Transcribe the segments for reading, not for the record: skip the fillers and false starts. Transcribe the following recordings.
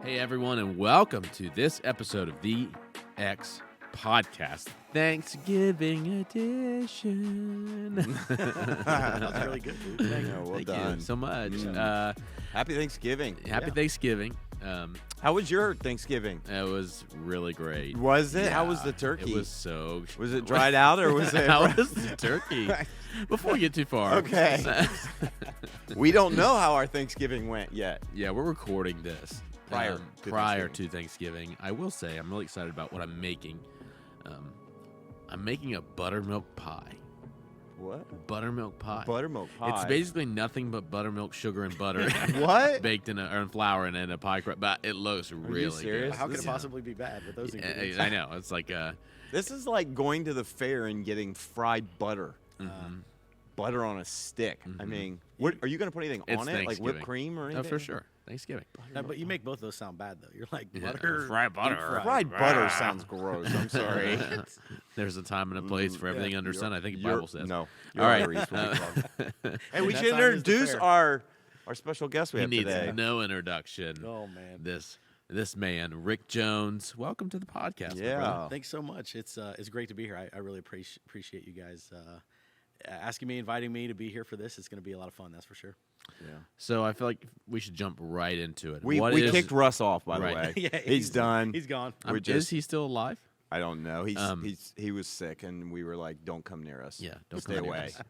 Hey, everyone, and welcome to this episode of the X Podcast, Thanksgiving edition. That was really good, dude. Thank you. Thank done. you so much. Happy Thanksgiving. Happy Thanksgiving. How was your Thanksgiving? It was really great. Was it? Yeah, How was the turkey? It was so... Was it dried out or was it? How was the turkey? Before we get too far. Okay. We don't know how our Thanksgiving went yet. Yeah, we're recording this Prior to Thanksgiving. I will say I'm really excited about what I'm making. I'm making a buttermilk pie. What? Buttermilk pie. Buttermilk pie. It's basically nothing but buttermilk, sugar, and butter. What? Baked in flour and in a pie crust. But it looks really serious? good. How could it possibly be bad with those ingredients? I know. It's like This is like going to the fair and getting fried butter. Butter on a stick. I mean, what are you going to put anything It's on it? Like whipped Thanksgiving. cream or anything? for sure. Thanksgiving. No, but you make both those sound bad, though. You're like Yeah, butter. fried butter. deep Fried butter sounds gross. I'm sorry. There's a time and a place for everything under sun. I think the Bible says. No. All right. Hey, we That should time is the introduce fair. our special guest we He have needs today. no introduction. Oh, man. This man, Rick Jones. Welcome to the podcast. my Yeah. brother. Thanks so much. It's great to be here. I really appreciate you guys asking me, inviting me to be here for this. It's going to be a lot of fun, that's for sure. Yeah. So I feel like we should jump right into it. We What is- kicked Russ off, by Right. the way. Yeah, he's done. He's gone. We're Is just- he still alive? I don't know. He was sick, and we were like, "Don't come near us. Yeah, don't stay come near away." us.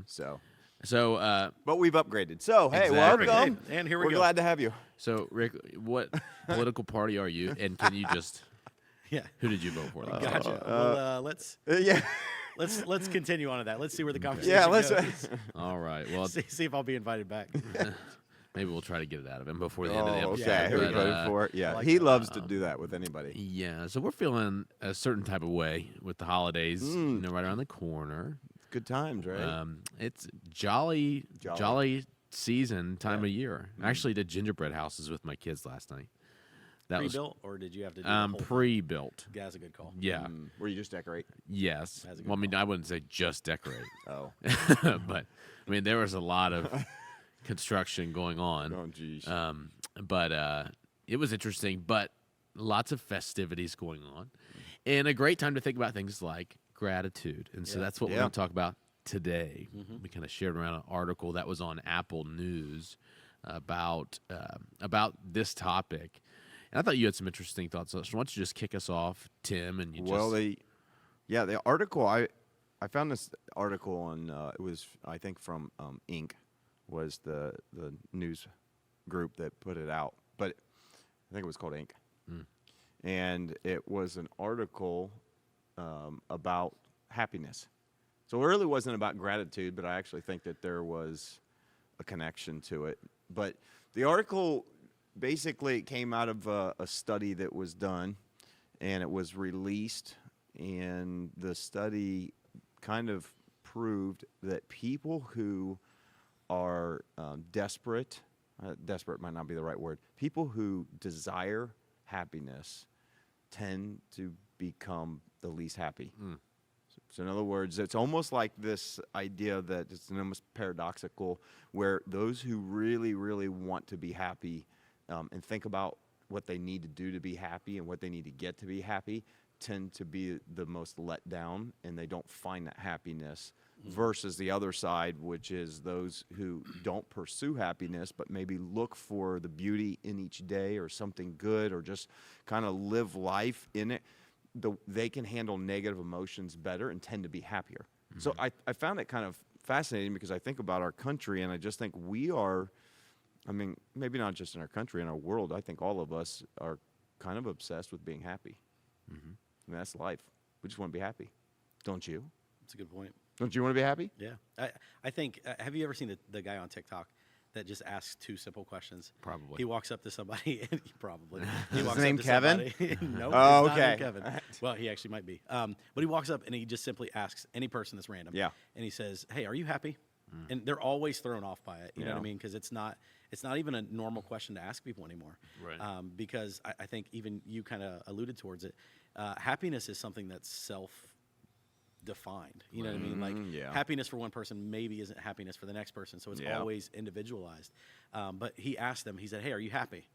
So, So, but we've upgraded. So, hey, Exactly. welcome. Hey, and here we We're go. glad to have you. so Rick, what political party are you? And can you just Yeah. who did you vote for? Gotcha. Well, Yeah, let's continue on to that. Let's see where the conversation yeah. Let's. goes. All right. Well, see if I'll be invited back. maybe we'll try to get it out of him before the end of the episode. okay. Who we but, voted for? Yeah, like he that. loves to do that with anybody. Yeah. So we're feeling a certain type of way with the holidays. Right around the corner. Good times, right? It's jolly season time of year. I actually did gingerbread houses with my kids last night. That Pre-built, or did you have to do the was whole thing? pre-built. Yeah, that's a good call. Yeah. Where you just decorate. Yes. That's a good Well, I mean, I wouldn't say just decorate, Oh, but I mean there was a lot of construction going on. oh, geez. But it was interesting. But lots of festivities going on, and a great time to think about things like gratitude. And so Yeah. that's what we're Yeah. going to talk about today. We kind of shared around an article that was on Apple News about this topic. And I thought you had some interesting thoughts. So why don't you just kick us off, Tim? And you Well, just the article I found this article on it was I think from Inc. was the news group that put it out, but I think it was called Inc. And it was an article about happiness. So it really wasn't about gratitude, but I actually think that there was a connection to it. But the article basically came out of a study that was done, and it was released, and the study kind of proved that people who are desperate might not be the right word, people who desire happiness tend to become the least happy. So in other words, it's almost like this idea that it's almost paradoxical, where those who really, really want to be happy and think about what they need to do to be happy and what they need to get to be happy tend to be the most let down, and they don't find that happiness, versus the other side, which is those who don't pursue happiness but maybe look for the beauty in each day or something good or just kind of live life in it. They can handle negative emotions better and tend to be happier. So I found it kind of fascinating because I think about our country, and I just think we are, I mean, maybe not just in our country, in our world, I think all of us are kind of obsessed with being happy. I mean, that's life. We just want to be happy. Don't you? That's a good point. Don't you want to be happy? Yeah. I think, have you ever seen the guy on TikTok that just asks two simple questions? Probably. He walks up to somebody, and probably. He walks his name up to Kevin? somebody. No, Oh, it's not named okay. Kevin. Well, he actually might be. But he walks up, and he just simply asks any person that's random. Yeah. And he says, "Hey, are you happy?" And they're always thrown off by it. You know what I Yeah. mean? Because it's not even a normal question to ask people anymore. Right. Because I think even you kind of alluded towards it. Happiness is something that's defined. You know what I mean? Like yeah. happiness for one person maybe isn't happiness for the next person. So it's Yeah. always individualized. But he asked them, he said, hey, are you happy?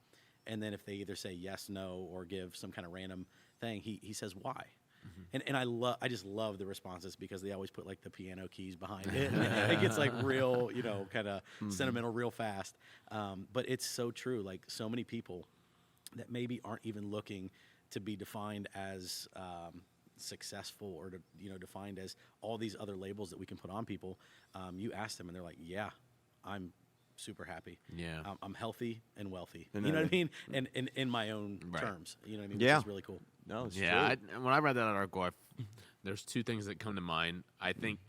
And then if they either say yes, no, or give some kind of random thing, he says, why? And I just love the responses because they always put like the piano keys behind it. And it gets like real, kind of sentimental real fast. But it's so true. Like so many people that maybe aren't even looking to be defined as successful or defined as all these other labels that we can put on people. You ask them and they're like, yeah, I'm super happy. Yeah. I'm healthy and wealthy. And You know what I mean? And in my own terms. You know what I mean? Yeah. Which is really cool. No, it's Yeah, true. when I read that article, there's two things that come to mind. I think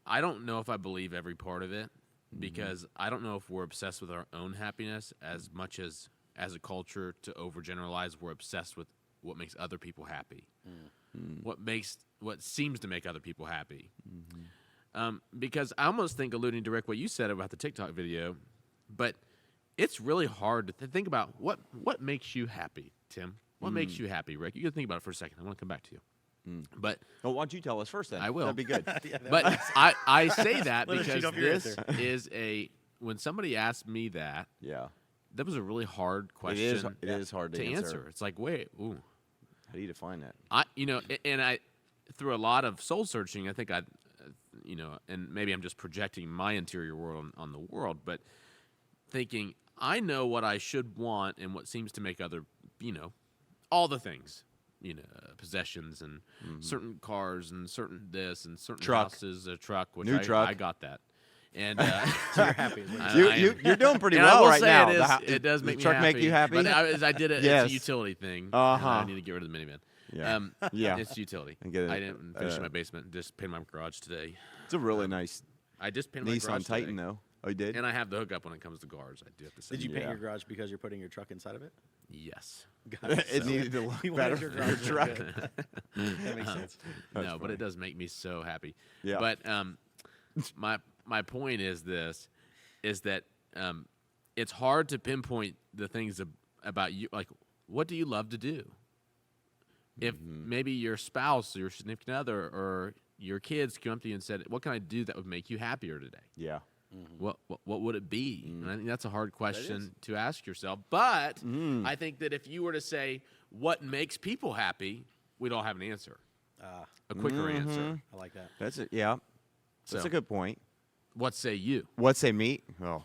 I don't know if I believe every part of it because I don't know if we're obsessed with our own happiness as much as a culture to overgeneralize. We're obsessed with what makes other people happy, what seems to make other people happy. Because I almost think, alluding to Rick, what you said about the TikTok video, but it's really hard to think about what makes you happy, Tim. What makes you happy, Rick? You can think about it for a second. I want to come back to you. But Well, why don't you tell us first then? I will. That'd be good. but I say that Let us because cheat off your this is when somebody asked me that, Yeah. that was a really hard question It is hard to answer. It's like, wait, ooh. How do you define that? I through a lot of soul searching, I think and maybe I'm just projecting my interior world on the world, but thinking I know what I should want and what seems to make other, all the things, possessions and certain cars and certain this and certain Truck. houses, a truck, which New truck. I got that. And So you're happy. Is what you're saying. You're doing pretty and I well will right say now. It does make the truck me happy. make you happy? But I did it. Yes. It's a utility thing. and Uh-huh. I need to get rid of the minivan. Yeah. Yeah. It's utility. And get I it, didn't finish my basement. Just painted my garage today. It's a really nice I just painted my garage Nissan Titan, today. though. Oh, you did? And I have the hookup when it comes to cars. I do have to say. Did you paint Yeah. your garage because you're putting your truck inside of it? Yes. Got it. It So needed to look you better wanted your for your garage to truck. look good. That makes sense. That's No, but funny. it does make me so happy. Yeah. But my point is that it's hard to pinpoint the things about you. Like, what do you love to do? If maybe your spouse or your significant other or your kids came up to you and said, "What can I do that would make you happier today?" Yeah. What would it be? And I think that's a hard question to ask yourself. But I think that if you were to say what makes people happy, we'd all have an answer, a quicker answer. I like that. That's it. Yeah. That's So- a good point. What say you? What say me? Oh.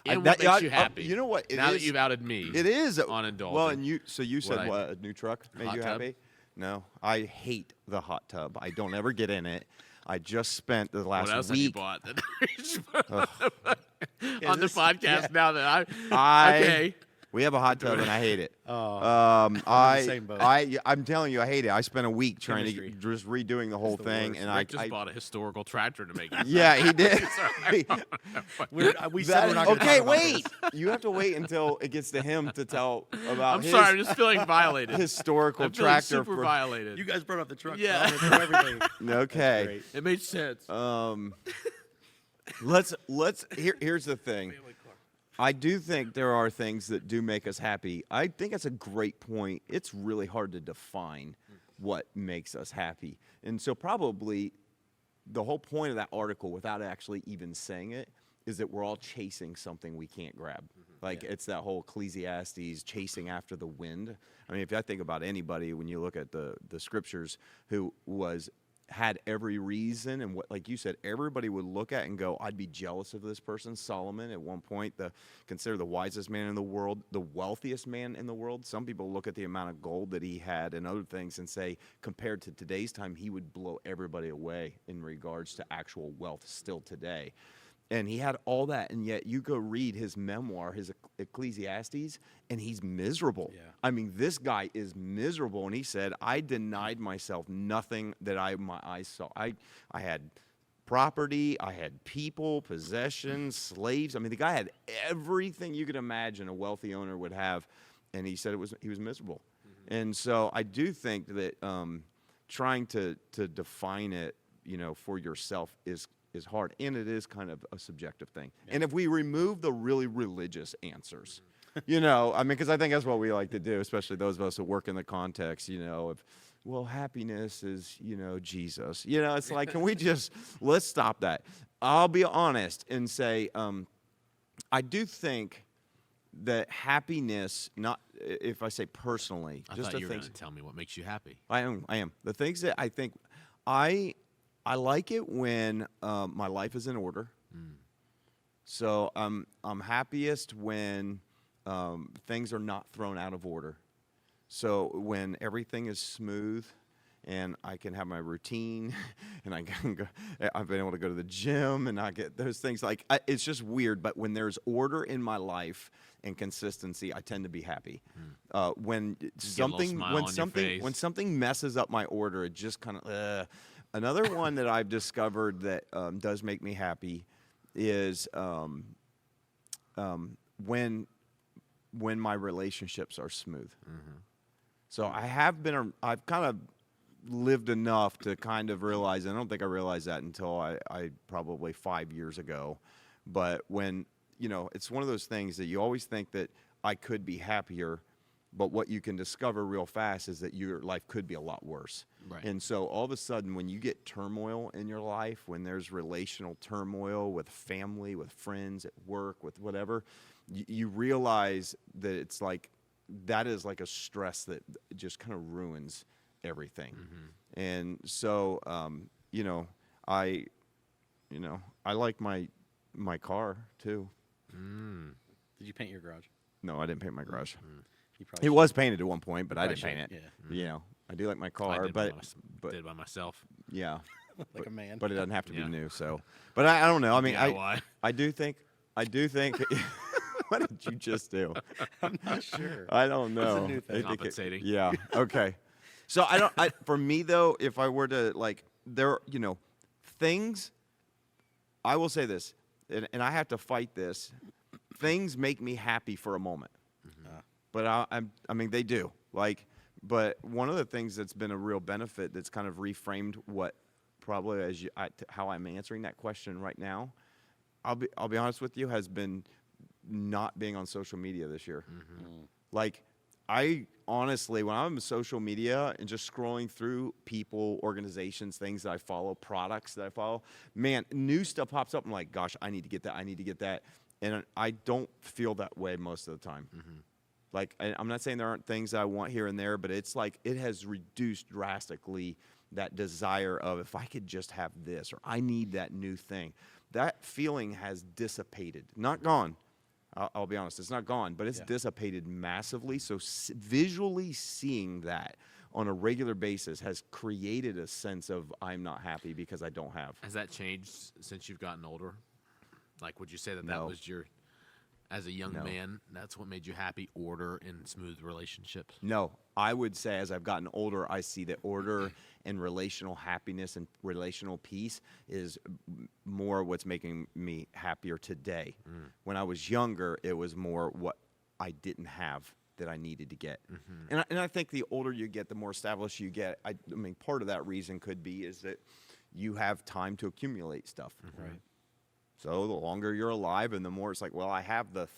And what makes you happy? You know what? It now that is- you've outed me, It is on indulging. Well, and you said I- what, a new truck made Hot you tub? happy? No, I hate the hot tub. I don't ever get in it. I just spent the last what else have you week. bought on the podcast? Now that I okay, we have a hot tub and I hate it. I'm in the same boat. I'm telling you, I hate it. I spent a week trying Chemistry. to just redoing the whole the thing, worst. and Rick just I bought a historical tractor to make it. yeah, he did. We said we're not gonna Okay, talk about wait. this. You have to wait until it gets to him to tell about I'm his sorry, I'm just feeling violated. historical I'm feeling tractor. super violated. You guys brought up the truck. so Yeah. I'm gonna throw everything. Okay. Great. It made sense. Let's here's the thing. I do think there are things that do make us happy. I think that's a great point. It's really hard to define what makes us happy. And so probably the whole point of that article, without actually even saying it, is that we're all chasing something we can't grab. Like it's that whole Ecclesiastes chasing after the wind. I mean, if I think about anybody, when you look at the scriptures, who had every reason, and what, like you said, everybody would look at and go, I'd be jealous of this person. Solomon, at one point, considered the wisest man in the world, the wealthiest man in the world. Some people look at the amount of gold that he had and other things and say, compared to today's time, he would blow everybody away in regards to actual wealth still today. And he had all that, and yet you go read his memoir, his Ecclesiastes, and he's miserable. Yeah. I mean, this guy is miserable, and he said, I denied myself nothing that my eyes saw. I had property, I had people, possessions, slaves. I mean, the guy had everything you could imagine a wealthy owner would have, and he said he was miserable. And so I do think that trying to define it, for yourself is hard, and it is kind of a subjective thing. Yeah. And if we remove the really religious answers, because I think that's what we like to do, especially those of us who work in the context, of well, happiness is, Jesus. It's like, can we just, let's stop that. I'll be honest and say, I do think that happiness, not if I say personally, I just thought the you were going things to tell me what makes you happy. I am. The things that I think I like it when my life is in order. So I'm happiest when things are not thrown out of order. So when everything is smooth and I can have my routine and I can go, I've been able to go to the gym and I get those things it's just weird. But when there's order in my life and consistency, I tend to be happy. When something messes up my order, it just kind of. Another one that I've discovered that does make me happy is when my relationships are smooth. So I've kind of lived enough to kind of realize, and I don't think I realized that until I probably 5 years ago, but when, it's one of those things that you always think that I could be happier, but what you can discover real fast is that your life could be a lot worse. Right. And so all of a sudden, when you get turmoil in your life, when there's relational turmoil with family, with friends, at work, with whatever, you realize that it's like, that is like a stress that just kind of ruins everything. And so, I like my car too. Did you paint your garage? No, I didn't paint my garage. You probably It should. was painted at one point, but I Probably didn't paint it. should, yeah. I do like my I car, did but did by myself. yeah, Like a man. but it doesn't have to be Yeah. new. So, but I don't know. I mean, DIY. I do think. What did you just do? I'm not sure. I don't know. new thing. I think Compensating. yeah. Okay. So for me though, if I were to things, I will say this, and I have to fight this. Things make me happy for a moment, but I mean they do. But one of the things that's been a real benefit that's kind of reframed what probably how I'm answering that question right now. I'll be honest with you, has been not being on social media this year. I honestly, when I'm on social media and just scrolling through people, organizations, things that I follow, products that I follow, man, new stuff pops up. I'm like, gosh, I need to get that. I need to get that. And I don't feel that way most of the time. I'm not saying there aren't things I want here and there, but it's like it has reduced drastically that desire of if I could just have this or I need that new thing. That feeling has dissipated, not gone. I'll be honest, it's not gone, but it's dissipated massively. So visually seeing that on a regular basis has created a sense of I'm not happy because I don't have. Has that changed since you've gotten older? Like, would you say that No. was as a young No. man, that's what made you happy, order and smooth relationships? No, I would say as I've gotten older, I see that order and relational happiness and relational peace is more what's making me happier today. When I was younger, it was more what I didn't have that I needed to get. And I think the older you get, the more established you get. I mean, part of that reason could be is that you have time to accumulate stuff. Right. So the longer you're alive and the more it's like, well, I have the,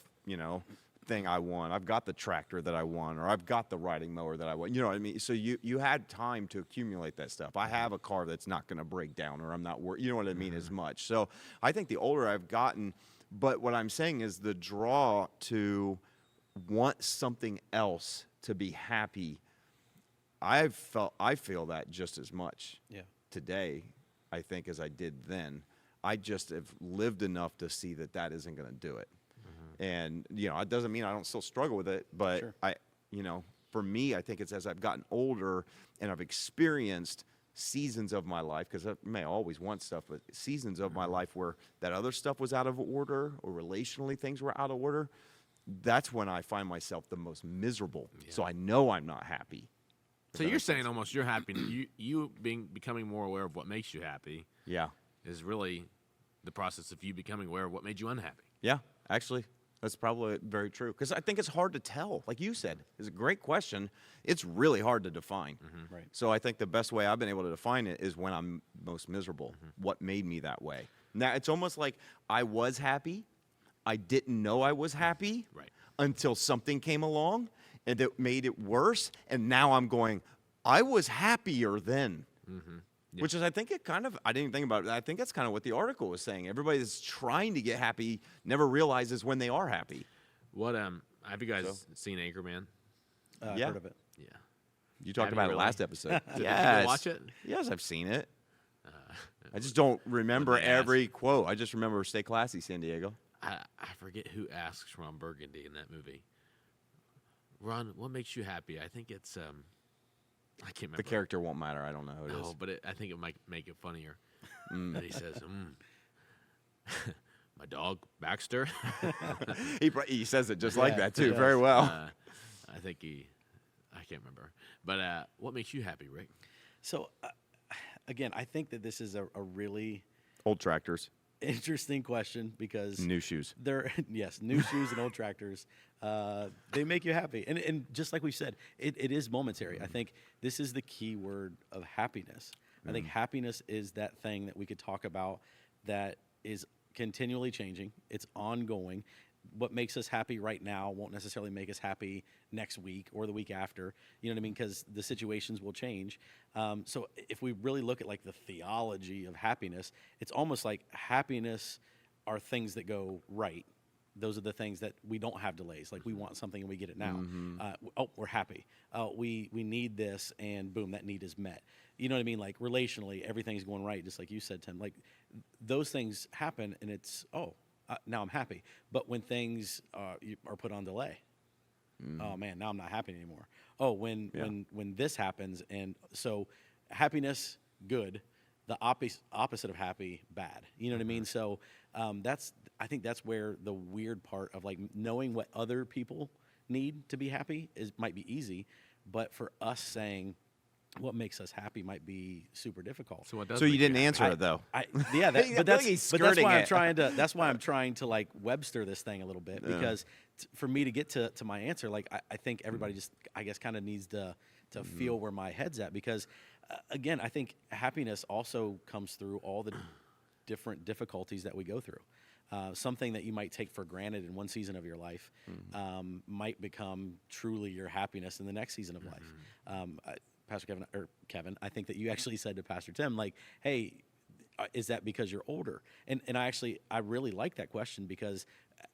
thing I want. I've got the tractor that I want, or I've got the riding mower that I want. You know what I mean? So you had time to accumulate that stuff. I have a car that's not going to break down, or I'm not worried. You know what I mean? As much. So I think the older I've gotten, but what I'm saying is the draw to want something else to be happy. I feel that just as much today, I think, as I did then. I just have lived enough to see that isn't going to do it. And, it doesn't mean I don't still struggle with it, but for me, I think it's as I've gotten older and I've experienced seasons of my life, because I may always want stuff, but seasons of my life where that other stuff was out of order or relationally things were out of order, that's when I find myself the most miserable. Yeah. So I know I'm not happy. So you're saying almost you're happy. You becoming more aware of what makes you happy Yeah. is really the process of you becoming aware of what made you unhappy. Yeah, actually, that's probably very true. Because I think it's hard to tell. Like you said, it's a great question. It's really hard to define. Right. So I think the best way I've been able to define it is when I'm most miserable. What made me that way? Now, it's almost like I was happy. I didn't know I was happy Right. until something came along and that made it worse. And now I'm going, I was happier then. Yeah. Which is, I think I didn't think about it. I think that's kind of what the article was saying. Everybody that's trying to get happy never realizes when they are happy. What have you guys seen Anchorman? Yeah. Heard of it. Yeah. You talked Have about you it really? last episode. Did you Yes. go watch it? Yes, I've seen it. I just don't remember they ask- every quote. I just remember "Stay classy, San Diego." I forget who asks Ron Burgundy in that movie. Ron, what makes you happy? I think it's I can't remember. The character won't matter. I don't know who it is. No, but I think it might make it funnier. And he says, my dog, Baxter. He says it just like Yeah, that too, he very does. well. I think I can't remember. But what makes you happy, Rick? So, again, I think that this is a really Old tractors, interesting question because new shoes. they're new shoes and old tractors. They make you happy, and just like we said, it is momentary. I think this is the key word of happiness. I think happiness is that thing that we could talk about that is continually changing. It's ongoing. What makes us happy right now won't necessarily make us happy next week or the week after. You know what I mean? Because the situations will change. So if we really look at like the theology of happiness, it's almost like happiness are things that go right. Those are the things that we don't have delays. Like we want something and we get it now. We're happy. We need this, and boom, that need is met. You know what I mean? Like relationally, everything's going right, just like you said, Tim. Like those things happen, and it's now I'm happy. But when things are put on delay, oh man, now I'm not happy anymore. Oh, when this happens, and so happiness, good. The opposite of happy, bad. You know what I mean? So I think that's where the weird part of like knowing what other people need to be happy might be easy, but for us saying what makes us happy might be super difficult. So what does So you make didn't happy? answer it though. Yeah, I feel but like he's that's skirting why I'm it. trying to. That's why I'm trying to like Webster this thing a little bit because for me to get to my answer, like I think everybody just I guess kind of needs to feel where my head's at because again I think happiness also comes through all the different difficulties that we go through. Something that you might take for granted in one season of your life might become truly your happiness in the next season of life. Pastor Kevin, I think that you actually said to Pastor Tim, like, hey, is that because you're older? And I really like that question because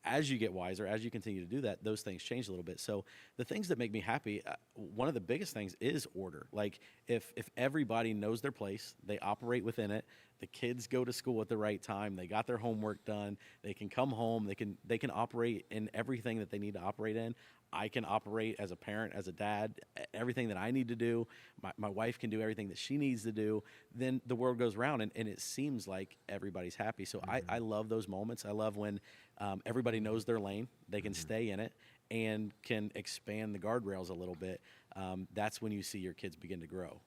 as you get wiser, as you continue to do that, those things change a little bit. So the things that make me happy, one of the biggest things is order. Like if everybody knows their place, they operate within it, the kids go to school at the right time, they got their homework done, they can come home, they can operate in everything that they need to operate in. I can operate as a parent, as a dad, everything that I need to do. My wife can do everything that she needs to do. Then the world goes round, and it seems like everybody's happy. So I love those moments. I love when everybody knows their lane. They can stay in it and can expand the guardrails a little bit. That's when you see your kids begin to grow.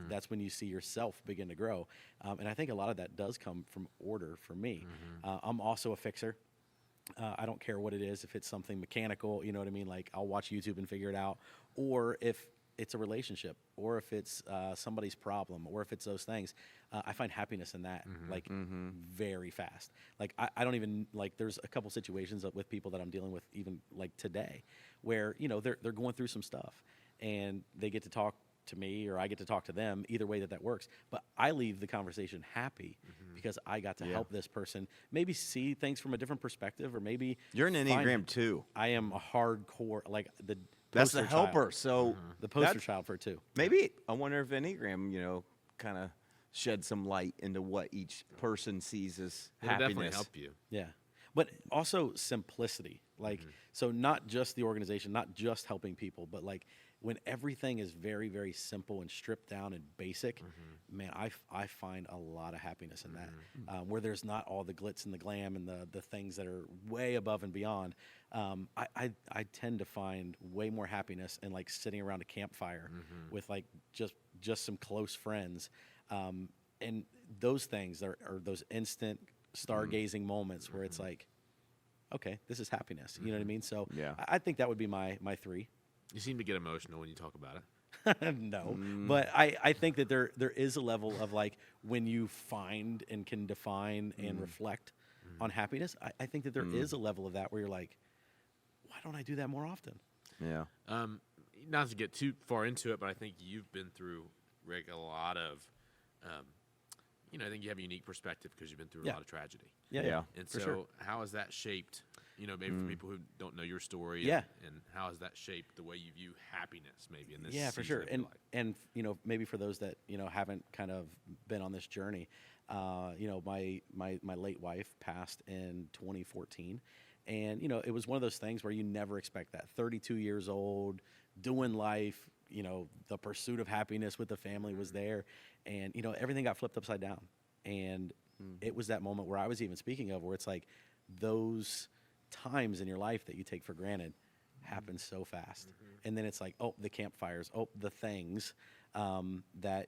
That's when you see yourself begin to grow. And I think a lot of that does come from order for me. I'm also a fixer. I don't care what it is, if it's something mechanical, you know what I mean? Like I'll watch YouTube and figure it out. Or if it's a relationship, or if it's somebody's problem, or if it's those things, I find happiness in that, like very fast. Like I don't even, like there's a couple situations with people that I'm dealing with even like today where, you know, they're going through some stuff and they get to talk to me or I get to talk to them, either way that works. But I leave the conversation happy because I got to help this person maybe see things from a different perspective, or maybe You're an find- Enneagram 2. I am a hardcore, like the That's the poster child. helper. So The poster that's- child for it too. Maybe I wonder if Enneagram, kind of shed some light into what each person sees as It'll definitely happiness. help you. Yeah. But also simplicity. Like, so not just the organization, not just helping people, but like when everything is very, very simple and stripped down and basic, man, I find a lot of happiness in that. Where there's not all the glitz and the glam and the things that are way above and beyond. I tend to find way more happiness in like sitting around a campfire with like just some close friends. And those things are those instant stargazing moments where it's like, okay, this is happiness. You know what I mean? So Yeah. I think that would be my 3. You seem to get emotional when you talk about it. No, but I think that there is a level of like when you find and can define and reflect on happiness, I think that there is a level of that where you're like, why don't I do that more often? Yeah. not to get too far into it, but I think you've been through, Rick, a lot of, I think you have a unique perspective because you've been through a Yeah. lot of tragedy. Yeah. And for so, sure. how has that shaped? Maybe for people who don't know your story. Yeah. And how has that shaped the way you view happiness, maybe in this? Yeah, for season sure. of your And life? and maybe for those that haven't kind of been on this journey, my late wife passed in 2014, and it was one of those things where you never expect that. 32 years old, doing life, the pursuit of happiness with the family was there, and everything got flipped upside down, and it was that moment where I was even speaking of, where it's like those times in your life that you take for granted happen so fast, and then it's like, oh, the campfires, oh, the things that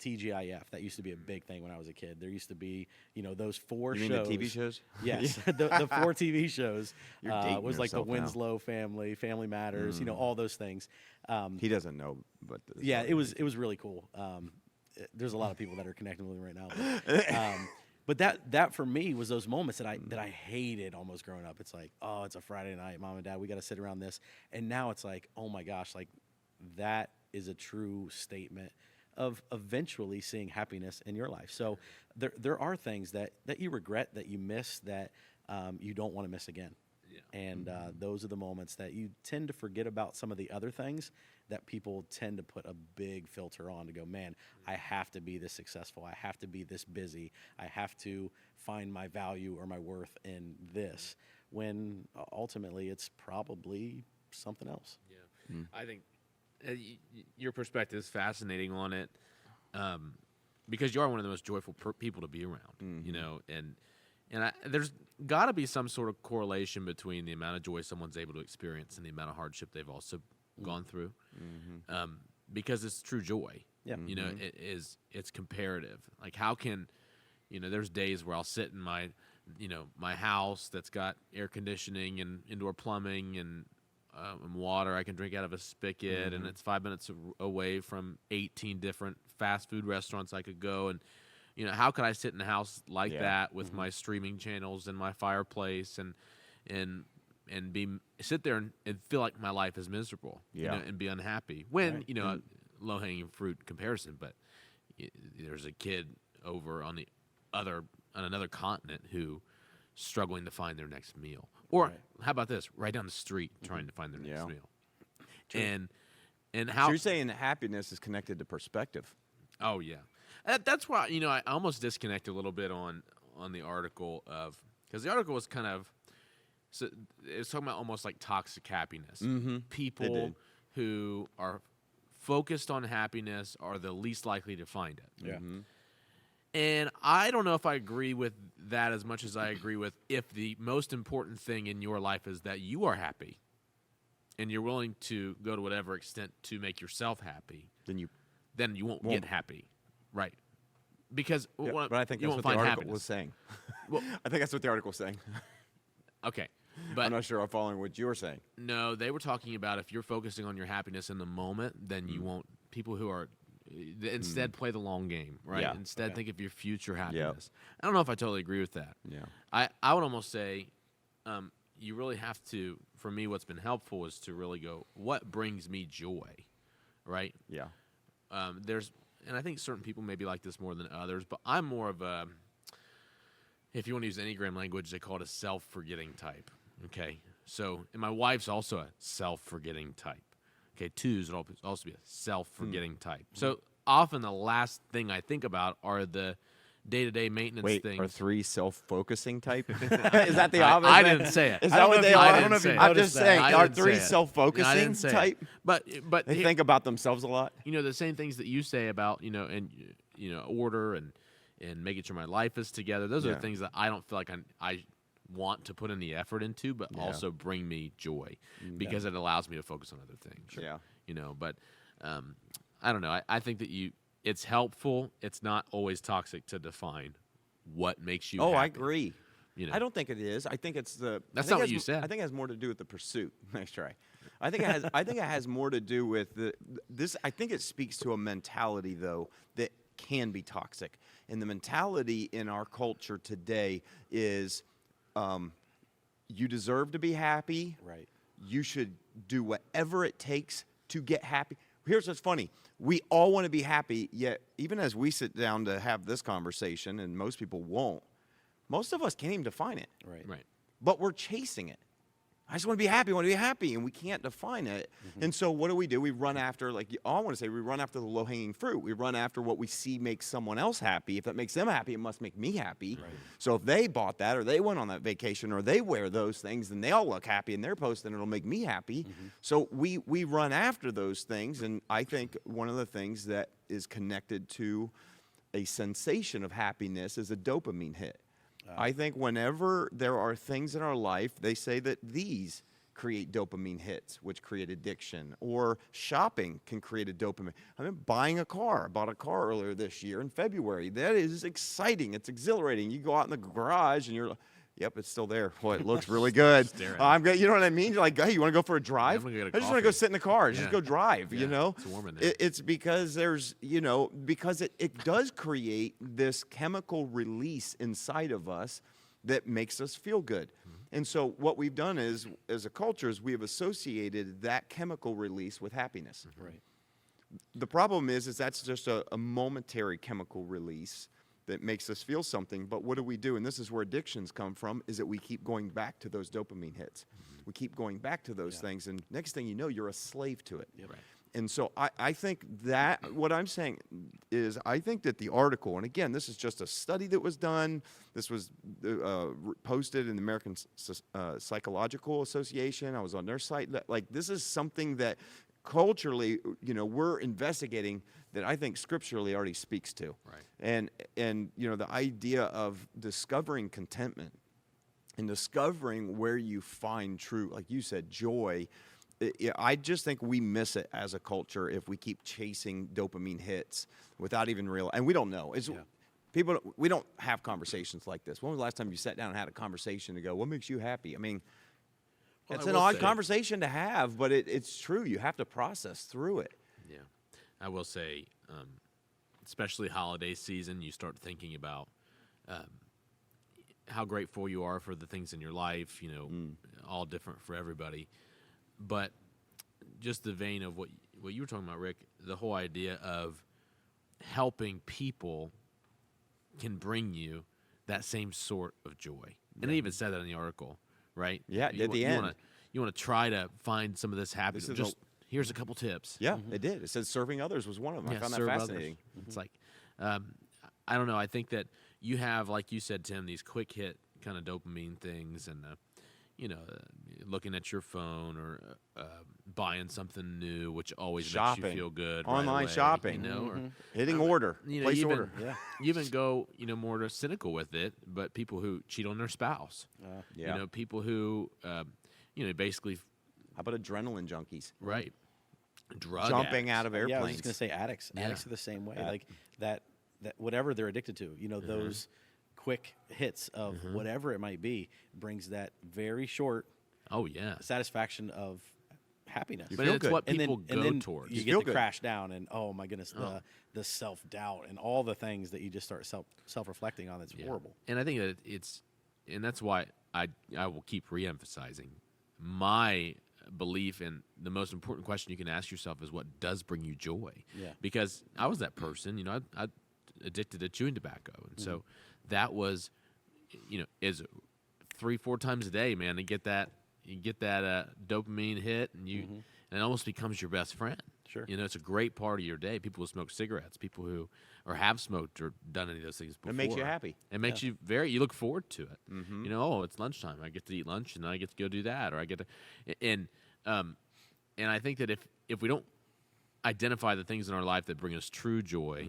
TGIF, that used to be a big thing when I was a kid. There used to be those four You shows. mean the TV shows? Yes, the four TV shows You're dating was like the yourself now. Winslow family, Family Matters, all those things. He doesn't know, but Yeah, it was really cool. There's a lot of people that are connecting with me right now. But that for me was those moments that I hated almost growing up. It's like, oh, it's a Friday night, Mom and Dad, we got to sit around this. And now it's like, oh my gosh, like that is a true statement of eventually seeing happiness in your life. So there are things that you regret, that you miss, that you don't want to miss again. Yeah. And those are the moments that you tend to forget about some of the other things that people tend to put a big filter on to go, man, I have to be this successful. I have to be this busy. I have to find my value or my worth in this, when ultimately it's probably something else. Yeah. I think your perspective is fascinating on it, because you are one of the most joyful people to be around, and there's got to be some sort of correlation between the amount of joy someone's able to experience and the amount of hardship they've also gone through, because it's true joy. Yeah. It's comparative. Like, how can, there's days where I'll sit in my, my house that's got air conditioning and indoor plumbing and water I can drink out of a spigot, and it's 5 minutes away from 18 different fast food restaurants I could go, and how could I sit in a house like that with my streaming channels and my fireplace and sit there and feel like my life is miserable, and be unhappy when low hanging fruit comparison, but there's a kid over on another continent who struggling to find their next meal. Or how about this? Right down the street trying to find their next meal. True. And how So you're saying that happiness is connected to perspective. Oh yeah. That's why I almost disconnect a little bit on the article because the article was kind of, so it was talking about almost like toxic happiness. People who are focused on happiness are the least likely to find it. Yeah. And I don't know if I agree with that as much as I agree with if the most important thing in your life is that you are happy and you're willing to go to whatever extent to make yourself happy, Then you won't get happy. Right. Because but I think you that's won't what the find article happiness. was saying. Well, I think that's what the article was saying. okay. But I'm not sure I'm following what you were saying. no, they were talking about if you're focusing on your happiness in the moment, then you won't. People who are instead play the long game, right? Yeah. Instead think of your future happiness. I don't know if I totally agree with that. Yeah. I would almost say you really have to, for me, what's been helpful is to really go, what brings me joy, right? Yeah. And I think certain people may be like this more than others, but I'm more of a, if you want to use Enneagram language, they call it a self-forgetting type, okay? So, and my wife's also a self-forgetting type. Okay, twos would also be a self-forgetting type. So often the last thing I think about are the day-to-day maintenance Wait, things. are three self-focusing type? Is that the opposite? I didn't say it. Is I that don't what know they if you- are? I don't know if you I'm noticed just that. saying, I are didn't say three it. No, I self-focusing didn't say it. type? But They think about themselves a lot? the same things that you say about, and order and making sure my life is together. Those are Yeah. the things that I don't feel like I want to put in the effort into, but Yeah. also bring me joy because it allows me to focus on other things. Yeah. But I don't know. I think that it's helpful. It's not always toxic to define what makes you Oh, happy. I agree. You know? I don't think it is. I think it's the. That's I think not it what has you m- said. I think it has more to do with the pursuit. Nice try. I think it has. I think it has more to do with this. I think it speaks to a mentality though that can be toxic, and the mentality in our culture today is, you deserve to be happy. Right. You should do whatever it takes to get happy. Here's what's funny. We all want to be happy, yet even as we sit down to have this conversation, and most people won't, most of us can't even define it. Right. But we're chasing it. I just want to be happy, and we can't define it. And so what do? We run after, like I want to say, we run after the low-hanging fruit. We run after what we see makes someone else happy. If that makes them happy, it must make me happy. Right. So if they bought that, or they went on that vacation, or they wear those things, then they all look happy, and they're posting, it'll make me happy. So we run after those things, and I think one of the things that is connected to a sensation of happiness is a dopamine hit. I think whenever there are things in our life, they say that these create dopamine hits, which create addiction, or shopping can create a dopamine. I mean, buying a car. I bought a car earlier this year in February. That is exciting. It's exhilarating. You go out in the garage and you're like, yep, it's still there. Boy, it looks really good. I'm good. You know what I mean? You're like, hey, you want to go for a drive? Yeah, I just want to go sit in the car. Just go drive, you know? It's warm in there. It's because there's, because it does create this chemical release inside of us that makes us feel good. And so what we've done is, as a culture, is we have associated that chemical release with happiness. Right. The problem is that's just a momentary chemical release that makes us feel something. But what do? And this is where addictions come from, is that we keep going back to those dopamine hits. We keep going back to those things. And next thing you know, you're a slave to it. Yep. Right. And so I think that what I'm saying is I think that the article, and again, this is just a study that was done. This was posted in the American Psychological Association. I was on their site. Like, this is something that culturally, we're investigating that I think scripturally already speaks to. Right. And the idea of discovering contentment and discovering where you find true, like you said, joy. I just think we miss it as a culture if we keep chasing dopamine hits without even realizing. And we don't know. People, we don't have conversations like this. When was the last time you sat down and had a conversation to go, what makes you happy? I mean, it's an odd conversation to have, but it's true. You have to process through it. Yeah. I will say, especially holiday season, you start thinking about how grateful you are for the things in your life, all different for everybody. But just the vein of what you were talking about, Rick, the whole idea of helping people can bring you that same sort of joy. And it even said that in the article, right? Yeah, at the end. You want to try to find some of this happiness. Here's a couple tips. Yeah, it did. It said serving others was one of them. I found that fascinating. It's like, I don't know. I think that you have, like you said, Tim, these quick hit kind of dopamine things, and looking at your phone or buying something new, which always makes you feel good. Online right away, shopping, or hitting order, place order. Yeah. You even go, more cynical with it. But people who cheat on their spouse, people who, basically. How about adrenaline junkies? Right. Drug jumping addicts. out of airplanes. Yeah, I was just gonna say addicts. Addicts are the same way. Like that whatever they're addicted to, those quick hits of whatever it might be brings that very short satisfaction of happiness. But it's what people go towards. You get to crash down and oh my goodness, the self-doubt and all the things that you just start self-reflecting on. That's horrible. And I think that and that's why I will keep re-emphasizing my belief in the most important question you can ask yourself is what does bring you joy. Yeah. Because I was that person, I addicted to chewing tobacco, and so that was, is 3-4 times a day, man, to get that dopamine hit, and and it almost becomes your best friend. Sure. It's a great part of your day. People who smoke cigarettes, people who have smoked or done any of those things before. It makes you happy. It makes you you look forward to it. It's lunchtime. I get to eat lunch, and then I get to go do that, or I get to, and I think that if we don't identify the things in our life that bring us true joy,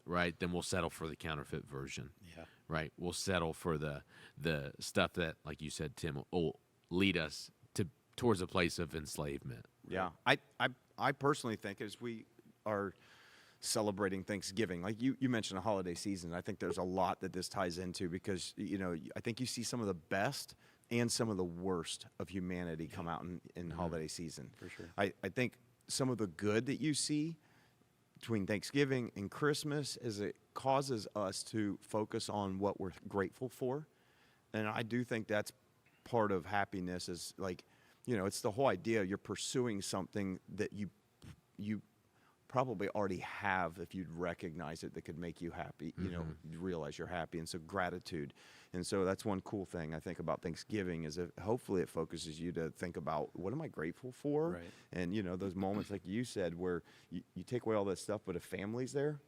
right, then we'll settle for the counterfeit version. Yeah. Right. We'll settle for the stuff that, like you said, Tim, will lead us towards a place of enslavement. Yeah. I personally think as we are celebrating Thanksgiving, like you mentioned a holiday season, I think there's a lot that this ties into because, I think you see some of the best and some of the worst of humanity come out in holiday season. For sure. I think some of the good that you see between Thanksgiving and Christmas is it causes us to focus on what we're grateful for. And I do think that's part of happiness is like, it's the whole idea you're pursuing something that you you probably already have, if you'd recognize it, that could make you happy. You know, you realize you're happy, and so gratitude. And so that's one cool thing I think about Thanksgiving is that hopefully it focuses you to think about what am I grateful for, Right. and you know those moments like you said where you take away all that stuff, but if family's there,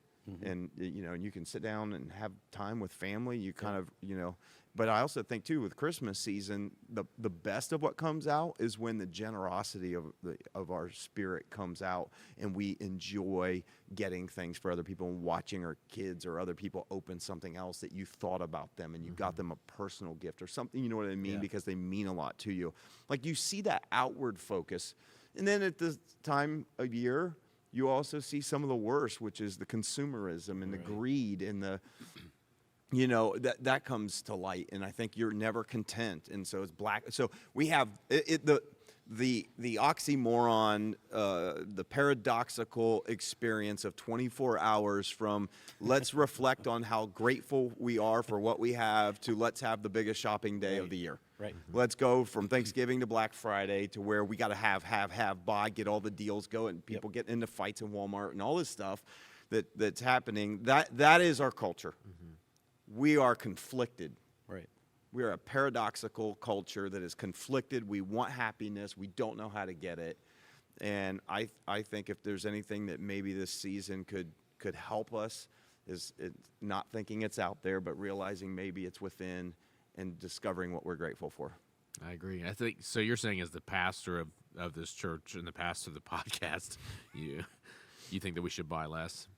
and you know, and you can sit down and have time with family, you kind of, you know. But I also think too with Christmas season, the best of what comes out is when the generosity of our spirit comes out, and we enjoy getting things for other people and watching our kids or other people open something else that you thought about them and you got them a personal gift or something, you know what I mean? Yeah. Because they mean a lot to you. Like you see that outward focus, and then at this time of year, you also see some of the worst, which is the consumerism and the greed and the, you know, that comes to light, and I think you're never content, and so it's black. So we have the oxymoron, the paradoxical experience of 24 hours from let's reflect on how grateful we are for what we have to let's have the biggest shopping day of the year. Right. Let's go from Thanksgiving to Black Friday to where we got to have, buy, get all the deals going, people getting into fights in Walmart and all this stuff that's happening. That is our culture. We are conflicted. Right. We are a paradoxical culture that is conflicted. We want happiness. We don't know how to get it. And I think if there's anything that maybe this season could help us is not thinking it's out there, but realizing maybe it's within and discovering what we're grateful for. I agree. I think so. You're saying as the pastor of this church and the pastor of the podcast, you think that we should buy less?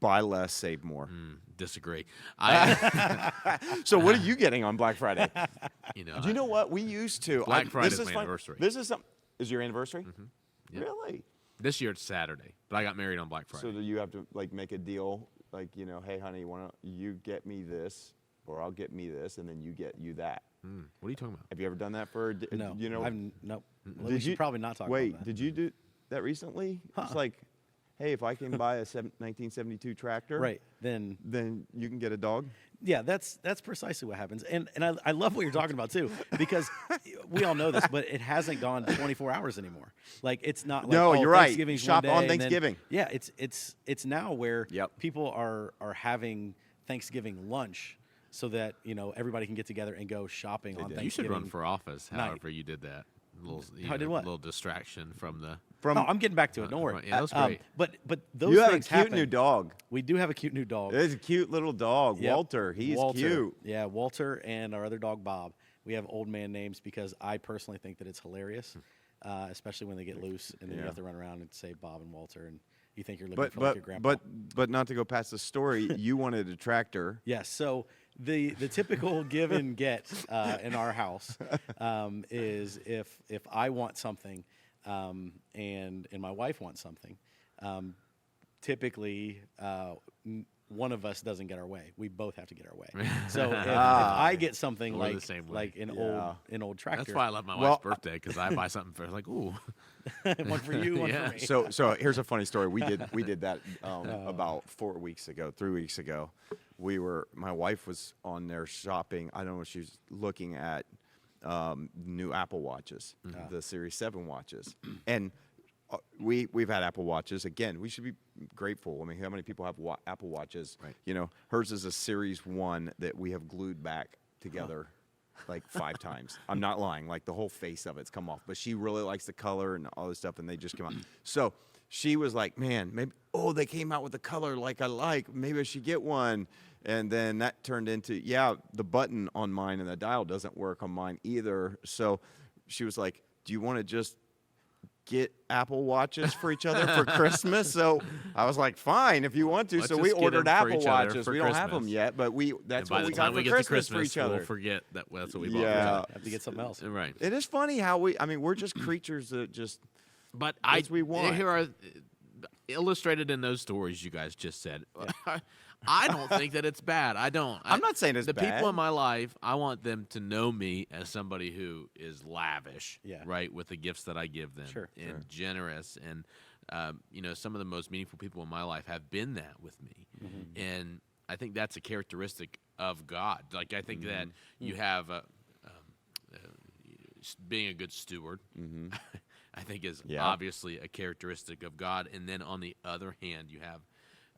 Buy less, save more. Disagree. So what are you getting on Black Friday? You know, Do you know what we used to? Black Friday is my fun. anniversary. This is something. Is your anniversary? Yep. Really? This year it's Saturday, but I got married on Black Friday. So do you have to like make a deal, like, you know, hey honey, you get me this, or I'll get me this, and then you get you that. What are you talking about? Have you ever done that for? No. You know. Nope. Well, Did we should you- probably not talk Wait, about that. did you do that recently? It's like, hey, if I can buy a 1972 tractor, Right. Then you can get a dog. yeah, that's precisely what happens. And I love what you're talking about too, because we all know this, but it hasn't gone 24 hours anymore. Like it's not like, No, oh, you're right. Thanksgiving's Shop one day on and then- Thanksgiving. yeah, it's now where Yep. people are having Thanksgiving lunch so that, you know, everybody can get together and go shopping on Thanksgiving. You should run for office. night. However, you did that. How I did what? Little distraction from the. Oh, I'm getting back to it. Don't worry. Yeah, that was great. But those You have a things cute happen. new dog. We do have a cute new dog. It's a cute little dog, Yep. Walter. He's Walter. cute. Yeah, Walter and our other dog, Bob. We have old man names because I personally think that it's hilarious, especially when they get loose and then you Yeah. have to run around and say Bob and Walter, and you think you're looking for like your But grandpa. but not to go past the story. You wanted a tractor. Yes. So the typical give and get in our house is if I want something and my wife wants something, typically one of us doesn't get our way. We both have to get our way. So if I get something We're the same way. like an Yeah. old tractor, That's why I love my Well, wife's birthday because I buy something for her. Like, ooh, one for you, one Yeah. for me. So here's a funny story. We did that about 3 weeks ago. My wife was on there shopping. I don't know, she was looking at new Apple Watches, the Series 7 watches, and we've had Apple Watches. Again, we should be grateful. I mean, how many people have Apple Watches? Right. You know, hers is a Series 1 that we have glued back together. Like 5 times. I'm not lying. Like the whole face of it's come off. But she really likes the color and all this stuff, and they just come out. So she was like, man, maybe, they came out with the color like I like. Maybe I should get one. And then that turned into, the button on mine and the dial doesn't work on mine either. So she was like, do you want to just get Apple Watches for each other for Christmas? So I was like, fine, if you want to. Let's So we just get ordered them for Apple each other Watches. for We don't have Christmas. them yet, but that's and by what the we time got we for get to Christmas for Christmas, each other. we'll forget that's what we bought. Yeah. Have to get something else. Right. It is funny how we're just creatures that just, But That's what we want. Here are illustrated in those stories you guys just said. I don't think that it's bad. I don't. I'm not saying it's the bad. people in my life. I want them to know me as somebody who is lavish, Yeah. right, with the gifts that I give them, Sure. and generous, and some of the most meaningful people in my life have been that with me, and I think that's a characteristic of God. Like I think that you have being a good steward. I think is Yeah. obviously a characteristic of God. And then on the other hand, you have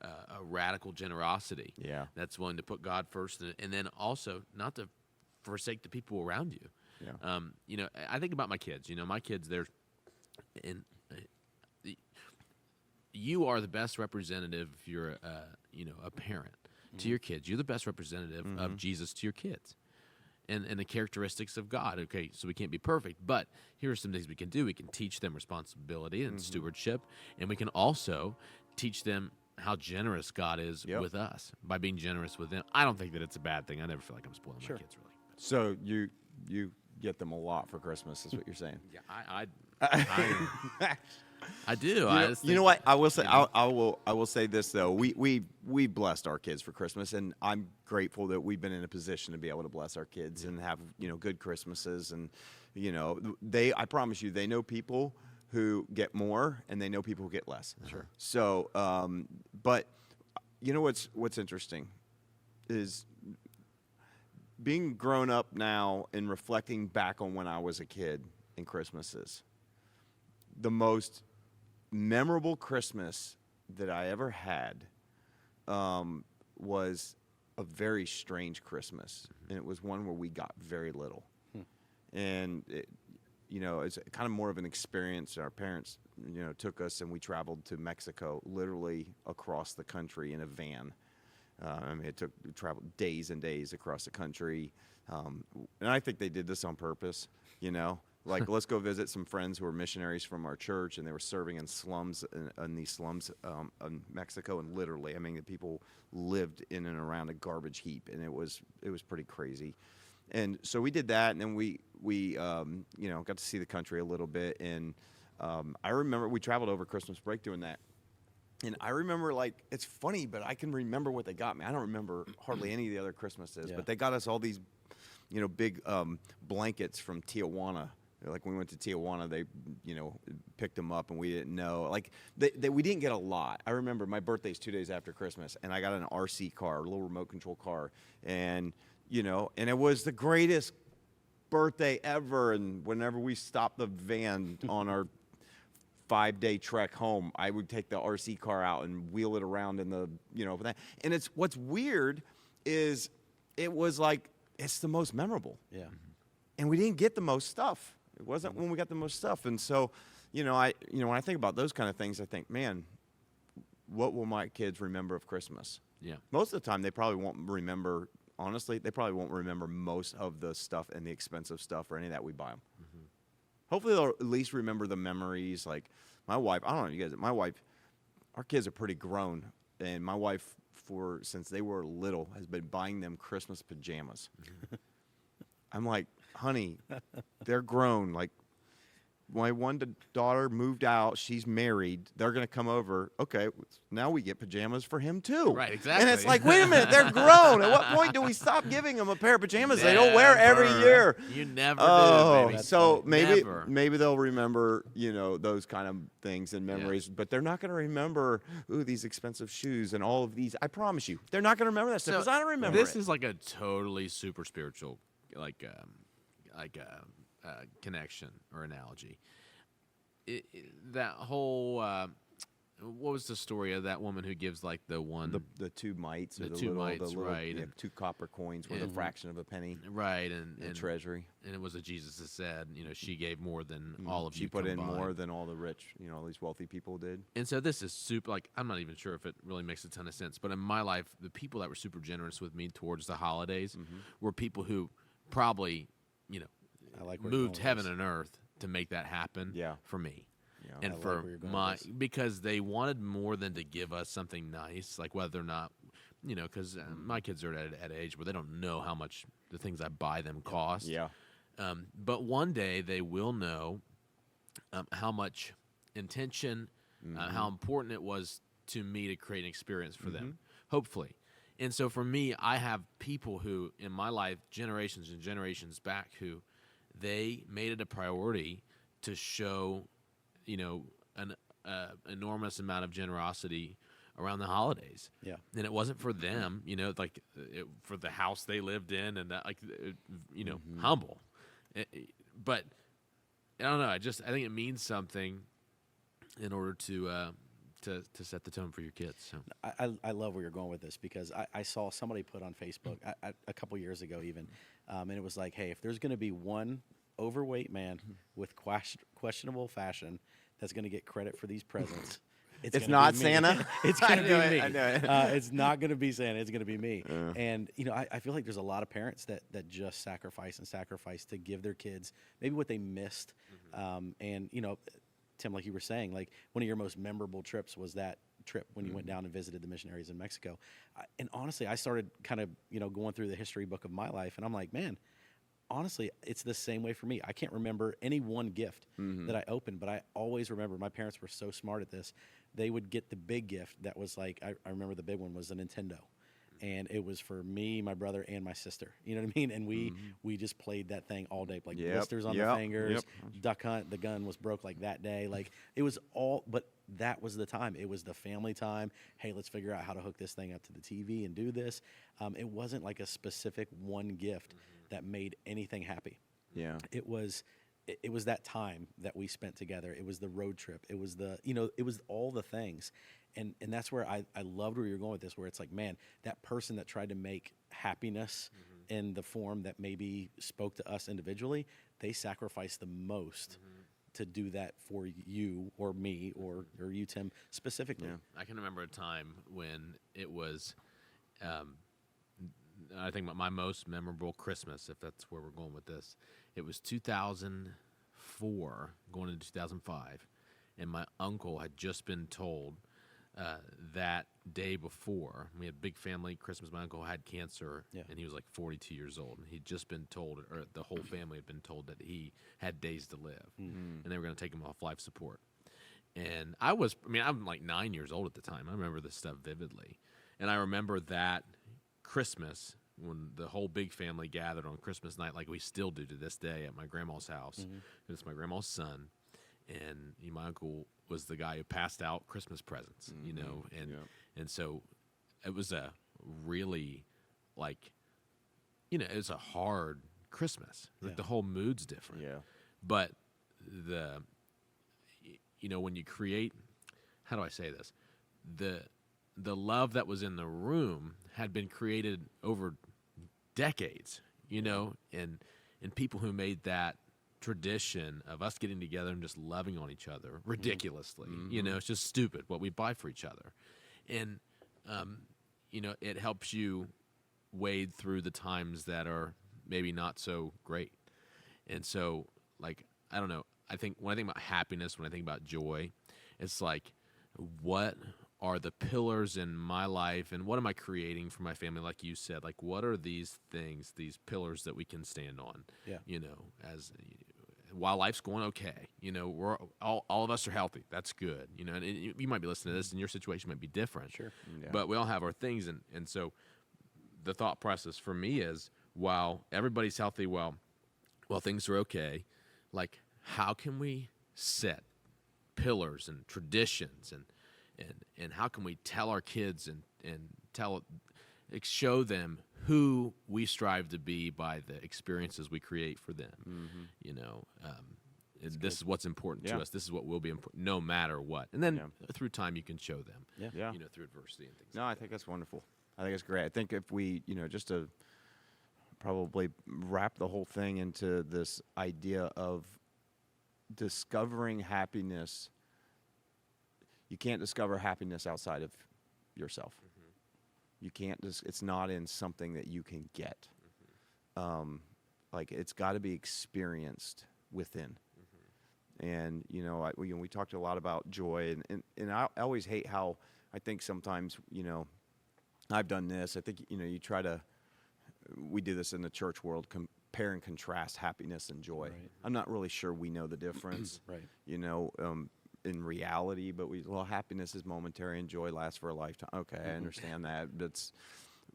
a radical generosity Yeah. that's willing to put God first, and then also not to forsake the people around you. Yeah. You know, I think about my kids. You know, my kids, they're in. You are the best representative if you're, a parent to your kids. You're the best representative of Jesus to your kids, and the characteristics of God. Okay, so we can't be perfect, but here are some things we can do. We can teach them responsibility and stewardship, and we can also teach them how generous God is Yep. with us by being generous with them. I don't think that it's a bad thing. I never feel like I'm spoiling my kids, really. So you get them a lot for Christmas, is what you're saying? Yeah, I do. You know what? I will say. I will say this though. We blessed our kids for Christmas, and I'm grateful that we've been in a position to be able to bless our kids and have good Christmases. And I promise you, they know people who get more, and they know people who get less. Sure. So, but you know what's interesting is being grown up now and reflecting back on when I was a kid in Christmases. The most memorable Christmas that I ever had was a very strange Christmas, and it was one where we got very little. And it's kind of more of an experience. Our parents, took us, and we traveled to Mexico, literally across the country in a van. It traveled days and days across the country, and I think they did this on purpose. Like, let's go visit some friends who were missionaries from our church, and they were serving in slums, in these slums in Mexico, and literally, the people lived in and around a garbage heap, and it was pretty crazy. And so we did that, and then we got to see the country a little bit, and I remember we traveled over Christmas break doing that. And I remember, it's funny, but I can remember what they got me. I don't remember hardly any of the other Christmases, but they got us all these, big blankets from Tijuana. Like, when we went to Tijuana, they, picked them up, and we didn't know. We didn't get a lot. I remember my birthday's 2 days after Christmas, and I got an RC car, a little remote control car. And, and it was the greatest birthday ever. And whenever we stopped the van on our 5-day trek home, I would take the RC car out and wheel it around in the, and what's weird is it was it's the most memorable. Yeah. And we didn't get the most stuff. It wasn't when we got the most stuff. And so, when I think about those kind of things, I think, man, what will my kids remember of Christmas? Yeah. Most of the time, they probably won't remember, honestly, they probably won't remember most of the stuff and the expensive stuff or any of that we buy them. Hopefully, they'll at least remember the memories. Like, my wife, I don't know, you guys, my wife, our kids are pretty grown. And my wife, since they were little, has been buying them Christmas pajamas. I'm like, honey, they're grown. Like, my one daughter moved out. She's married. They're going to come over. Okay, now we get pajamas for him too. Right, exactly. And it's like, wait a minute, they're grown. At what point do we stop giving them a pair of pajamas they don't wear every year? You never do, baby. So Never. maybe they'll remember, those kind of things and memories, but they're not going to remember, these expensive shoes and all of these. I promise you, they're not going to remember that stuff because I don't remember This it. is like a totally super spiritual, connection or analogy. That whole what was the story of that woman who gives the one The two mites, or the the two little, mites, the little, right, yeah, and- 2 copper coins worth a and- fraction of a penny right in and treasury. and it was what Jesus has said. She gave more than all of She you put in combined. more than all the rich, all these wealthy people did. And so this is super, I'm not even sure if it really makes a ton of sense, but in my life, the people that were super generous with me towards the holidays were people who probably, I like where you're moved going with heaven this. and earth to make that happen Yeah. for me. Yeah. And I like for where you're going with this. because they wanted more than to give us something nice, like whether or not, because my kids are at an age where they don't know how much the things I buy them cost. Yeah. But one day they will know how much intention, how important it was to me to create an experience for them, hopefully. And so for me, I have people who in my life, generations and generations back, who they made it a priority to show, an enormous amount of generosity around the holidays. Yeah. And it wasn't for them, for the house they lived in and that, humble. But I don't know. I think it means something in order to set the tone for your kids. So. I love where you're going with this because I saw somebody put on Facebook a couple years ago even, and it was like, hey, if there's going to be one overweight man with questionable fashion that's going to get credit for these presents, It's gonna not be me. Santa? It's going to be me. I know it. It's not going to be Santa. It's going to be me. And I feel like there's a lot of parents that just sacrifice to give their kids maybe what they missed. And Tim, like you were saying, like one of your most memorable trips was that trip when you went down and visited the missionaries in Mexico. And honestly, I started kind of, going through the history book of my life, and I'm like, man, honestly, it's the same way for me. I can't remember any one gift that I opened, but I always remember my parents were so smart at this. They would get the big gift that was like, I remember the big one was a Nintendo. And it was for me, my brother, and my sister. You know what I mean? And we just played that thing all day, like blisters on the fingers. Duck hunt, the gun was broke like that day. Like it was all, but that was the time. It was the family time. Hey, let's figure out how to hook this thing up to the TV and do this. It wasn't like a specific one gift that made anything happy. Yeah. It was that time that we spent together. It was the road trip. It was it was all the things. And that's where I loved where you're going with this, where it's like, man, that person that tried to make happiness in the form that maybe spoke to us individually, they sacrificed the most to do that for you or me or you, Tim, specifically. Yeah. I can remember a time when it was, I think my most memorable Christmas, if that's where we're going with this, it was 2004 going into 2005, and my uncle had just been told that day before. We had a big family Christmas. My uncle had cancer, and he was like 42 years old. And he'd just been told, or the whole family had been told, that he had days to live, and they were going to take him off life support. And I'm like 9 years old at the time. I remember this stuff vividly. And I remember that Christmas when the whole big family gathered on Christmas night, like we still do to this day at my grandma's house. It's my grandma's son. And my uncle was the guy who passed out Christmas presents, and so it was a really it was a hard Christmas. Like the whole mood's different. Yeah. But when you create, how do I say this? The love that was in the room had been created over decades, and people who made that tradition of us getting together and just loving on each other ridiculously. It's just stupid what we buy for each other. And, it helps you wade through the times that are maybe not so great. And so, I don't know, when I think about happiness, when I think about joy, it's like, what are the pillars in my life and what am I creating for my family? Like you said, like what are these things, these pillars that we can stand on, as while life's going okay, we're all of us are healthy. That's good. And you might be listening to this and your situation might be different, Sure. Yeah. but we all have our things. And so the thought process for me is, while everybody's healthy, while things are okay, like how can we set pillars and traditions and how can we tell our kids and show them who we strive to be by the experiences we create for them. This is what's important to us. This is what will be important no matter what. And then through time you can show them, through adversity and things. No, I think that's wonderful. I think it's great. I think if we, just to probably wrap the whole thing into this idea of discovering happiness. You can't discover happiness outside of yourself. You can't it's not in something that you can get. It's got to be experienced within. And, we talked a lot about joy, and I always hate how I think sometimes, I've done this. I think, you try to, we do this in the church world, compare and contrast happiness and joy. Right. I'm not really sure we know the difference. Right. In reality, but happiness is momentary and joy lasts for a lifetime. Okay, I understand that.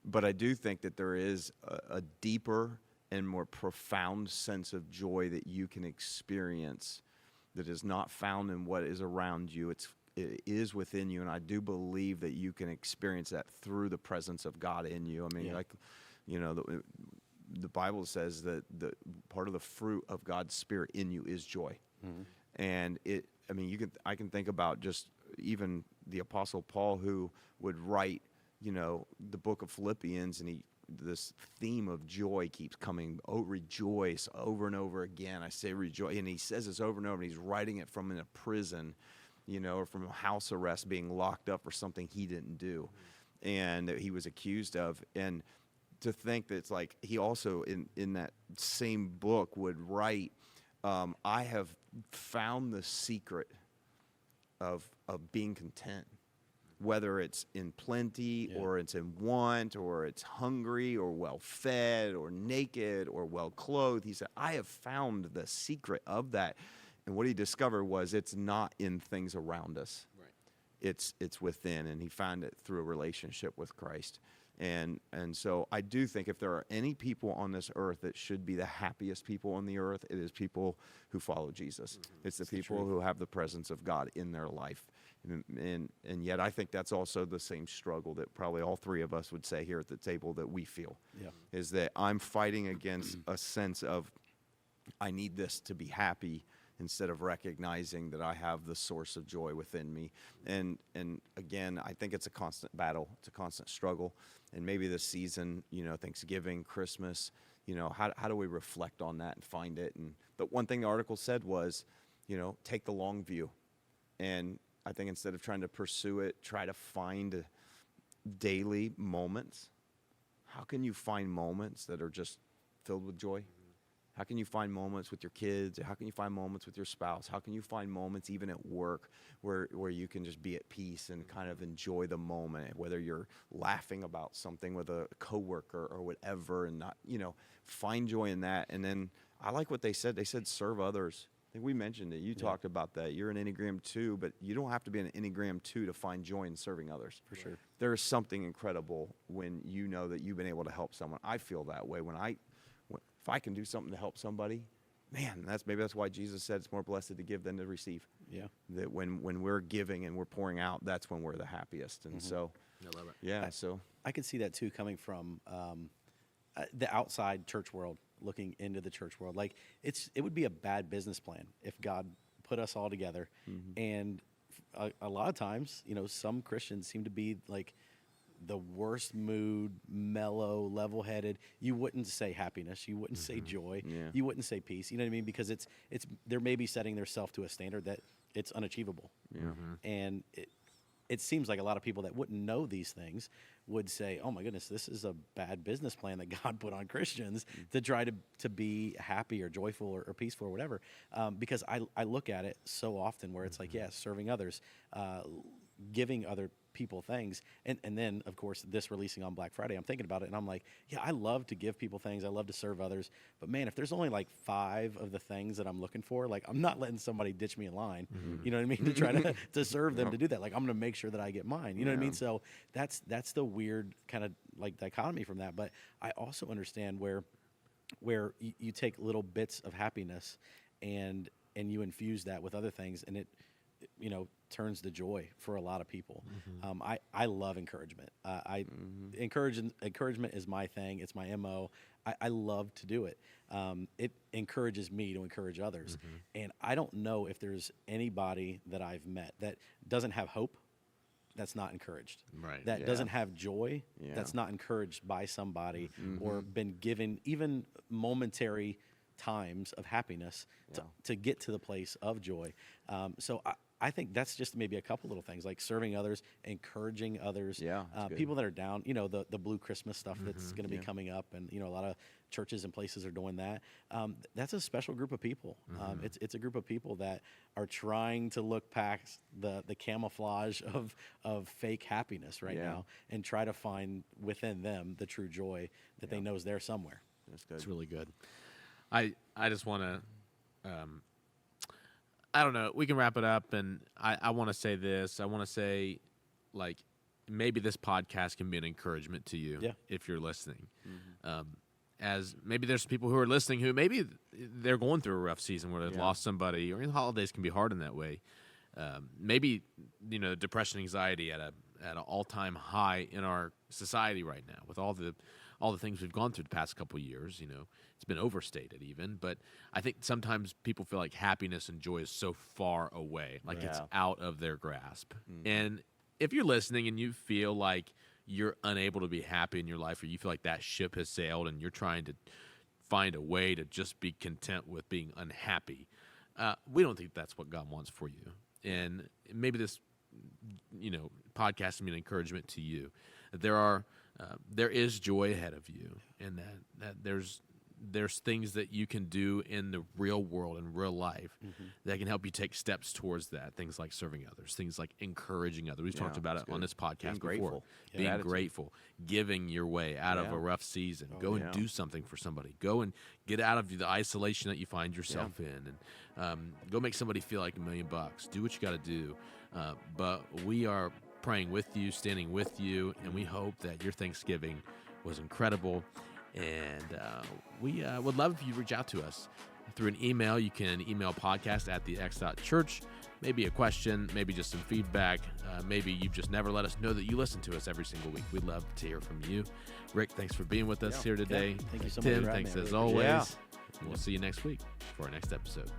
But I do think that there is a deeper and more profound sense of joy that you can experience that is not found in what is around you. It is within you, and I do believe that you can experience that through the presence of God in you. I mean, the Bible says that the part of the fruit of God's Spirit in you is joy. And I mean, I can think about just even the Apostle Paul, who would write, the book of Philippians, and this theme of joy keeps coming. Oh, rejoice, over and over again. I say rejoice. And he says this over and over, and he's writing it from in a prison, or from a house arrest, being locked up for something he didn't do and that he was accused of. And to think that it's like he also in that same book would write, I have found the secret of being content, whether it's in plenty or it's in want or it's hungry or well fed or naked or well clothed. He said, I have found the secret of that. And what he discovered was it's not in things around us. Right. It's within, and he found it through a relationship with Christ. And so I do think if there are any people on this earth that should be the happiest people on the earth, it is people who follow Jesus. It's the people who have the presence of God in their life. And yet I think that's also the same struggle that probably all three of us would say here at the table that we feel, is that I'm fighting against a sense of I need this to be happy, instead of recognizing that I have the source of joy within me. And again, I think it's a constant battle. It's a constant struggle. And maybe this season, Thanksgiving, Christmas, how do we reflect on that and find it? But one thing the article said was, take the long view. And I think instead of trying to pursue it, try to find daily moments. How can you find moments that are just filled with joy? How can you find moments with your kids? How can you find moments with your spouse? How can you find moments even at work where you can just be at peace and kind of enjoy the moment, whether you're laughing about something with a coworker or whatever, and not, find joy in that. And then I like what they said. They said serve others. I think we mentioned it. You talked about that. You're an Enneagram 2, but you don't have to be an Enneagram 2 to find joy in serving others. For sure. There is something incredible when you know that you've been able to help someone. I feel that way when if I can do something to help somebody, man, that's why Jesus said it's more blessed to give than to receive. Yeah. That when we're giving and we're pouring out, that's when we're the happiest. And so, I love it. Yeah. I could see that too coming from the outside church world, looking into the church world. Like it would be a bad business plan if God put us all together. And a lot of times, some Christians seem to be like the worst mood, mellow, level-headed. You wouldn't say happiness. You wouldn't say joy. Yeah. You wouldn't say peace. You know what I mean? Because they're maybe setting themselves to a standard that it's unachievable. Yeah. And it seems like a lot of people that wouldn't know these things would say, oh my goodness, this is a bad business plan that God put on Christians to try to be happy or joyful or peaceful or whatever. Because I look at it so often where it's like, serving others, giving other people things, and then of course this releasing on Black Friday, I'm thinking about it and I'm like, I love to give people things, I love to serve others, but man, if there's only like 5 of the things that I'm looking for, like I'm not letting somebody ditch me in line, you know what I mean, to try to serve them, to do that. Like I'm gonna make sure that I get mine, you know what I mean? So that's the weird kind of like dichotomy from that. But I also understand where you take little bits of happiness and you infuse that with other things, and it turns to joy for a lot of people. I love encouragement. Encouragement is my thing. It's my MO. I love to do it. It encourages me to encourage others. And I don't know if there's anybody that I've met that doesn't have hope, that's not encouraged. Right. That doesn't have joy, that's not encouraged by somebody or been given even momentary times of happiness to get to the place of joy. So I think that's just maybe a couple little things, like serving others, encouraging others, people that are down, the Blue Christmas stuff that's going to be coming up, and a lot of churches and places are doing that. That's a special group of people. It's a group of people that are trying to look past the camouflage of fake happiness right now and try to find within them the true joy that they know is there somewhere. That's really good. I just want to, I don't know, we can wrap it up, and I want to say this. I want to say, like, maybe this podcast can be an encouragement to you if you're listening. As maybe there's people who are listening who maybe they're going through a rough season where they've lost somebody, or holidays can be hard in that way. Maybe, depression, anxiety at an all-time high in our society right now with all all the things we've gone through the past couple of years. It's been overstated even, but I think sometimes people feel like happiness and joy is so far away, like it's out of their grasp. And if you're listening and you feel like you're unable to be happy in your life, or you feel like that ship has sailed and you're trying to find a way to just be content with being unhappy, we don't think that's what God wants for you. And maybe this, podcast will be an encouragement to you that there is joy ahead of you, and that there's things that you can do in the real world, in real life, that can help you take steps towards that. Things like serving others, things like encouraging others. We've talked about it on this podcast before. Grateful. Being grateful, giving your way out of a rough season. Go and do something for somebody. Go and get out of the isolation that you find yourself in, and go make somebody feel like $1 million. Do what you got to do. But we are praying with you, standing with you, and we hope that your Thanksgiving was incredible. And we would love if you reach out to us through an email. You can email podcast@thex.church. Maybe a question, maybe just some feedback. Maybe you've just never let us know that you listen to us every single week. We'd love to hear from you. Rick, thanks for being with us here today. Thank you so much Tim, for having thanks me. as I really appreciate it. always. And we'll see you next week for our next episode.